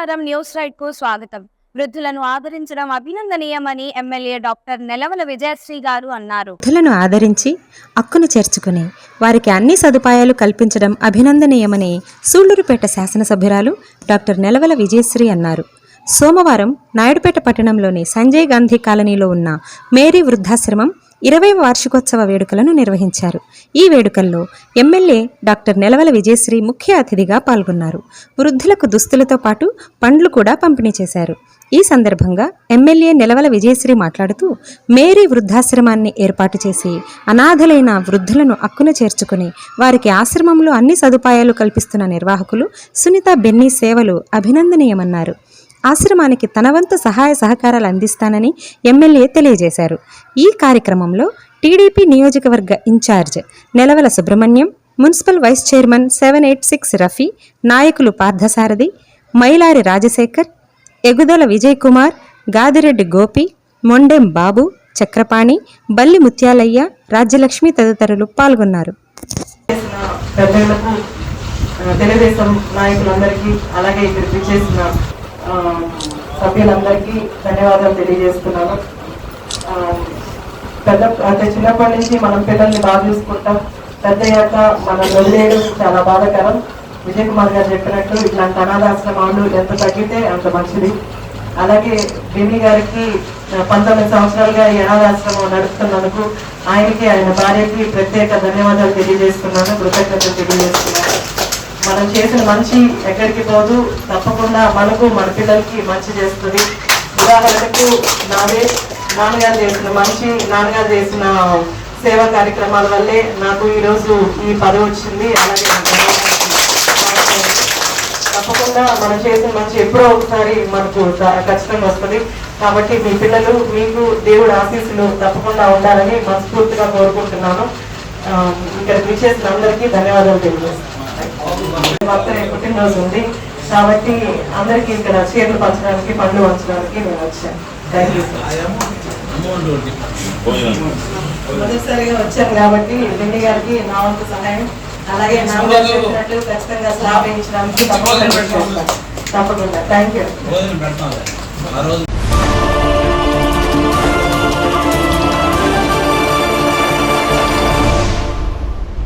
నమస్కారం. News right కు స్వాగతం. వృద్ధులను ఆదరించడం అభినందనీయమని ఎమ్మెల్యే డాక్టర్ నెలవల విజయశ్రీ గారు అన్నారు. వృద్ధులను ఆదరించి హక్కును చేర్చుకుని వారికి అన్ని సదుపాయాలు కల్పించడం అభినందనీయమని సూళ్లూరుపేట శాసనసభ్యురాలు డాక్టర్ నెలవల విజయశ్రీ అన్నారు. సోమవారం నాయుడుపేట పట్టణంలోని సంజయ్ గాంధీ కాలనీలో ఉన్న మేరీ వృద్ధాశ్రమం 20వ వార్షికోత్సవ వేడుకలను నిర్వహించారు. ఈ వేడుకల్లో ఎమ్మెల్యే డాక్టర్ నెలవల విజయశ్రీ ముఖ్య అతిథిగా పాల్గొన్నారు. వృద్ధులకు దుస్తులతో పాటు పండ్లు కూడా పంపిణీ చేశారు. ఈ సందర్భంగా ఎమ్మెల్యే నెలవల విజయశ్రీ మాట్లాడుతూ మేరీ వృద్ధాశ్రమాన్ని ఏర్పాటు చేసి అనాథలైన వృద్ధులను హక్కున చేర్చుకుని వారికి ఆశ్రమంలో అన్ని సదుపాయాలు కల్పిస్తున్న నిర్వాహకులు సునీత బెన్నీ సేవలు అభినందనీయమన్నారు. ఆశ్రమానికి తన వంతు సహాయ సహకారాలు అందిస్తానని ఎమ్మెల్యే తెలియజేశారు. ఈ కార్యక్రమంలో టీడీపీ నియోజకవర్గ in charge Nelavala Subrahmanyam, municipal vice chairman 786 Rafi, నాయకులు పార్థసారథి, మైలారి రాజశేఖర్, ఎగుదల విజయ్ కుమార్, గాదిరెడ్డి గోపి, మొండెం బాబు, చక్రపాణి, బల్లి ముత్యాలయ్య, రాజ్యలక్ష్మి తదితరులు పాల్గొన్నారు. తెలుగుదేశం నాయకులందరికీ అలాగే ఇక్కడ విచ్చేసిన సభ్యులందరికీ ధన్యవాదాలు తెలియజేస్తున్నాను. అంటే చిన్నప్పటి నుంచి మనం పిల్లల్ని బాగా చూసుకుంటాం, పెద్దయ్యాక మనం వదిలేయడం చాలా బాధాకరం. విజయ్ కుమార్ గారు చెప్పినట్టు ఇట్లాంటి అనాథాశ్రమాలు ఎంత తగ్గితే అంత మంచిది. అలాగే బెన్నీ గారికి 19 సంవత్సరాలుగా ఈ అనాథాశ్రమం నడుపుతున్నందుకు ఆయనకి, ఆయన భార్యకి ప్రత్యేక ధన్యవాదాలు తెలియజేస్తున్నాను, కృతజ్ఞతలు తెలియజేస్తున్నాను. మనం చేసిన మంచి ఎక్కడికి పోదు, తప్పకుండా మనకు మన పిల్లలకి మంచి చేస్తుంది. ఉదాహరణకు నాన్నగారు చేసిన మంచి, నాన్నగారు చేసిన సేవా కార్యక్రమాల వల్లే నాకు ఈరోజు ఈ పదవి వచ్చింది. అలాగే తప్పకుండా మనం చేసిన మంచి ఎప్పుడో ఒకసారి మనకు ఖచ్చితంగా వస్తుంది. కాబట్టి మీ పిల్లలు, మీకు దేవుడు ఆశీస్సులు తప్పకుండా ఉండాలని మనస్ఫూర్తిగా కోరుకుంటున్నాను. ఇక్కడ విచ్చేసిన అందరికీ ధన్యవాదాలు తెలియజేస్తున్నాను. పుట్టినరోజు ఉంది కాబట్టి అందరికి ఇక్కడ చీరలు పంచడానికి, పండ్లు పంచడానికి నేను వచ్చాను. Thank you. మొదటిసారిగా వచ్చాను కాబట్టి బెన్నీ గారికి నా వంతు సహాయం, అలాగే నాన్నగారు చెప్పినట్టు ఖచ్చితంగా స్లాబ్ వేయించడానికి తప్పకుండా థ్యాంక్ యూ.